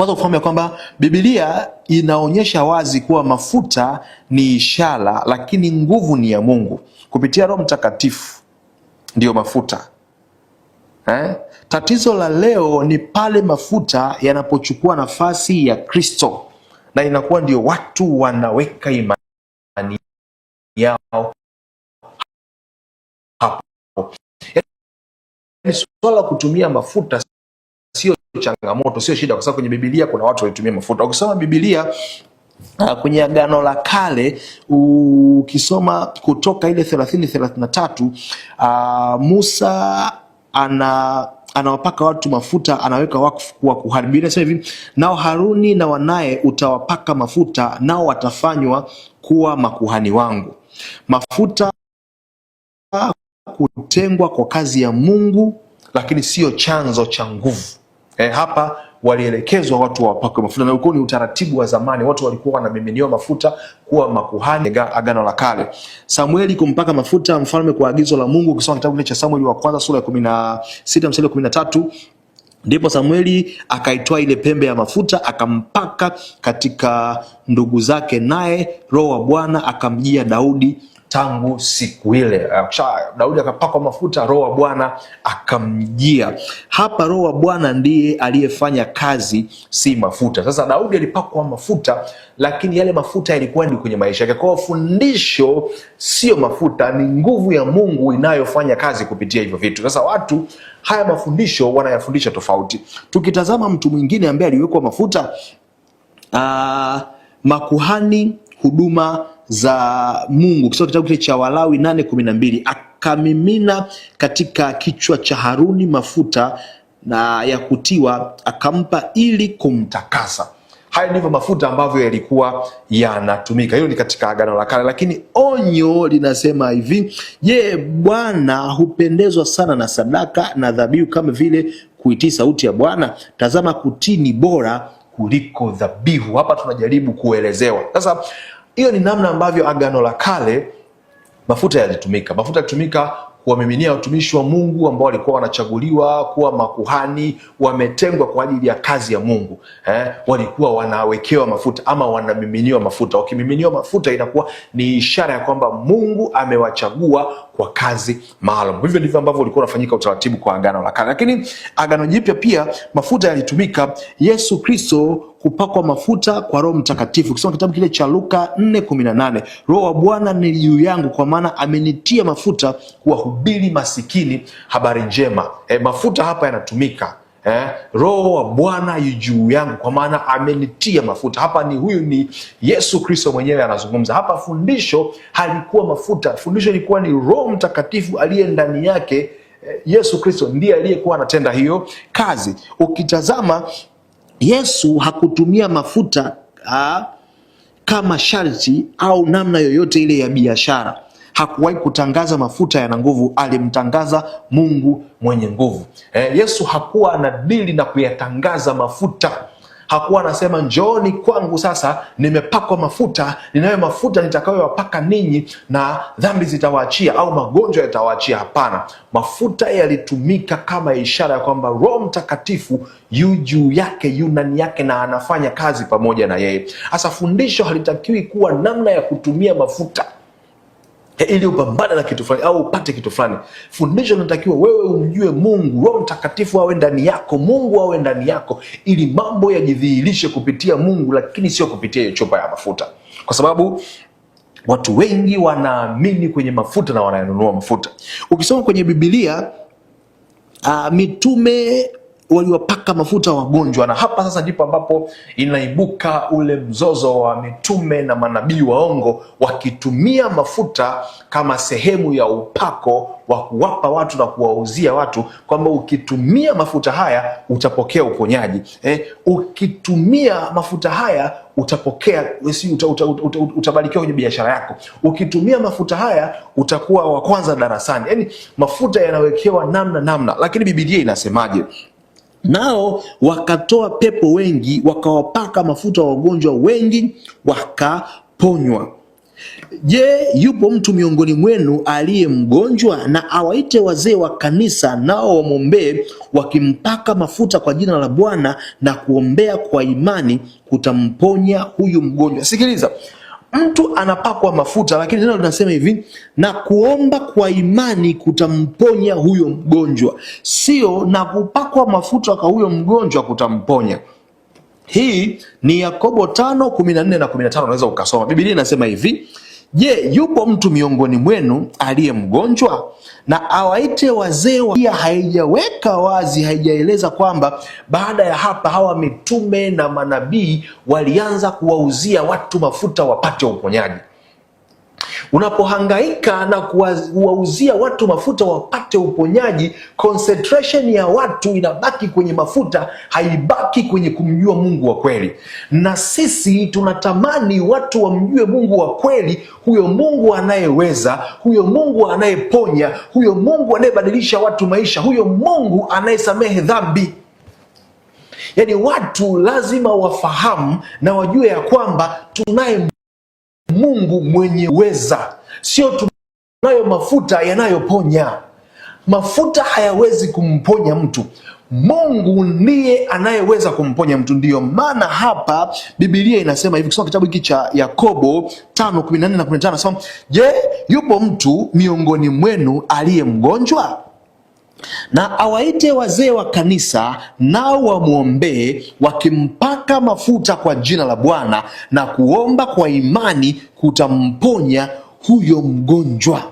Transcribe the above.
Kwanza ufahamu ya kwamba Biblia inaonyesha wazi kuwa mafuta ni ishara, lakini nguvu ni ya Mungu kupitia Roho Mtakatifu, ndiyo mafuta. Tatizo la leo ni pale mafuta yanapochukua nafasi ya Kristo na inakuwa ndio watu wanaweka imani yao hapo. Yaani swala kutumia mafuta sio changamoto, sio shida, kwa sababu kwenye Biblia kuna watu walitumia mafuta. Ukisoma Biblia kwenye Agano la Kale, ukisoma Kutoka ile 30:33, Musa anawapaka watu mafuta, anaweka wakfu kuwa kuhani. Biblia inasema hivi, nao Haruni na wanaye utawapaka mafuta, nao watafanywa kuwa makuhani wangu. Mafuta kutengwa kwa kazi ya Mungu, lakini sio chanzo cha nguvu. Hapa walielekezwa watu wapakwe mafuta, na ulikuwa ni utaratibu wa zamani. Watu walikuwa wanamiminiwa mafuta kuwa makuhani. Agano la Kale, Samueli kumpaka mafuta mfalme kwa agizo la Mungu. Ukisoma kitabu kile cha Samueli wa kwanza sura ya 16 mstari wa 13, ndipo Samueli akaitoa ile pembe ya mafuta akampaka katika ndugu zake, naye Roho wa Bwana akamjia Daudi tangu siku ile. Daudi akapakwa mafuta, Roho wa Bwana akamjia. Hapa Roho wa Bwana ndiye aliyefanya kazi, si mafuta. Sasa Daudi alipakwa mafuta, lakini yale mafuta yalikuwa ndi kwenye maisha yake. Kwa fundisho sio mafuta, ni nguvu ya Mungu inayofanya kazi kupitia hivyo vitu. Sasa watu haya mafundisho wanayafundisha tofauti. Tukitazama mtu mwingine ambaye aliwekwa mafuta, makuhani, huduma za Mungu, kisoma kitabu kile cha Walawi 8:12, akamimina katika kichwa cha Haruni mafuta na ya kutiwa, akampa ili kumtakasa. Haya ndivyo mafuta ambavyo yalikuwa yanatumika. Hiyo ni katika Agano la Kale, lakini onyo linasema hivi, je, Bwana hupendezwa sana na sadaka na dhabihu kama vile kuitii sauti ya Bwana? Tazama, kutii ni bora kuliko dhabihu. Hapa tunajaribu kuelezewa. Sasa hiyo ni namna ambavyo Agano la Kale mafuta yalitumika. Mafuta yalitumika kuwamiminia watumishi wa Mungu ambao walikuwa wanachaguliwa kuwa makuhani, wametengwa kwa ajili ya kazi ya Mungu. Walikuwa wanawekewa mafuta ama wanamiminiwa mafuta. Wakimiminiwa mafuta inakuwa ni ishara ya kwamba Mungu amewachagua kwa kazi maalum. Hivyo ndivyo ambavyo ulikuwa unafanyika utaratibu kwa Agano la Kale. Lakini Agano Jipya pia mafuta yalitumika. Yesu Kristo kupakwa mafuta kwa Roho Mtakatifu. Ukisoma kitabu kile cha Luka 4:18, Roho wa Bwana ni juu yangu kwa maana amenitia mafuta kuwahubiri masikini habari njema. Mafuta hapa yanatumika. Roho wa Bwana yu juu yangu kwa maana amenitia mafuta. Hapa ni Yesu Kristo mwenyewe anazungumza. Hapa fundisho halikuwa mafuta. Fundisho ilikuwa ni Roho Mtakatifu aliye ndani yake. Yesu Kristo ndiye aliyekuwa anatenda hiyo kazi. Ukitazama, Yesu hakutumia mafuta kama sharti au namna yoyote ile ya biashara. Hakuwahi kutangaza mafuta yana nguvu, alimtangaza Mungu mwenye nguvu. Yesu hakuwa anadili na kuyatangaza mafuta. Hakuwa anasema njooni kwangu sasa nimepakwa mafuta, ninayo mafuta nitakayowapaka ninyi na dhambi zitawaachia au magonjwa yatawaachia. Hapana, mafuta yalitumika kama ishara ya kwamba Roho Mtakatifu yu juu yake, yu ndani yake na anafanya kazi pamoja na yeye. Sasa fundisho halitakiwi kuwa namna ya kutumia mafuta ili upambane na kitu fulani au upate kitu fulani. Fundisho linatakiwa wewe umjue Mungu, Roho Mtakatifu awe ndani yako, Mungu awe ndani yako, ili mambo yajidhihirishe kupitia Mungu, lakini sio kupitia hiyo chupa ya mafuta. Kwa sababu watu wengi wanaamini kwenye mafuta na wanayanunua mafuta. Ukisoma kwenye Biblia, mitume waliwapaka mafuta wagonjwa, na hapa sasa ndipo ambapo inaibuka ule mzozo wa mitume na manabii waongo wakitumia mafuta kama sehemu ya upako wa kuwapa watu na kuwauzia watu kwamba ukitumia mafuta haya utapokea uponyaji. Ukitumia mafuta haya utapokea, utabarikiwa kwenye biashara yako. Ukitumia mafuta haya utakuwa wa kwanza darasani. Yaani mafuta yanawekewa namna. Lakini Biblia inasemaje? Nao wakatoa pepo wengi, wakawapaka mafuta wagonjwa wengi wakaponywa. Je, yupo mtu miongoni mwenu aliye mgonjwa? Na awaite wazee wa kanisa, nao wamwombee, wakimpaka mafuta kwa jina la Bwana, na kuombea kwa imani kutamponya huyu mgonjwa. Sikiliza, mtu anapakwa mafuta, lakini neno linasema hivi, na kuomba kwa imani kutamponya huyo mgonjwa, sio na kupakwa mafuta kwa huyo mgonjwa kutamponya. Hii ni Yakobo 5:14 na 15, unaweza ukasoma. Biblia inasema hivi, je, yupo mtu miongoni mwenu aliye mgonjwa? Na awaite wazee wa... Haijaweka wazi, haijaeleza kwamba baada ya hapa hawa mitume na manabii walianza kuwauzia watu mafuta wapate uponyaji. Unapohangaika na kuwauzia watu mafuta wapate uponyaji, concentration ya watu inabaki kwenye mafuta, haibaki kwenye kumjua Mungu wa kweli. Na sisi tunatamani watu wamjue Mungu wa kweli, huyo Mungu anayeweza, huyo Mungu anayeponya, huyo Mungu anayebadilisha watu maisha, huyo Mungu anayesamehe dhambi. Yaani watu lazima wafahamu na wajue ya kwamba tunaye Mungu mwenye uweza, sio tunayo mafuta yanayoponya. Mafuta hayawezi kumponya mtu, Mungu ndiye anayeweza kumponya mtu. Ndiyo maana hapa Biblia inasema hivi, kusoma kitabu hiki cha Yakobo 5:14 na 15, nasema, je, yupo mtu miongoni mwenu aliye mgonjwa? Na awaite wazee wa kanisa, nao wamwombee, wakimpaka mafuta kwa jina la Bwana, na kuomba kwa imani kutamponya huyo mgonjwa.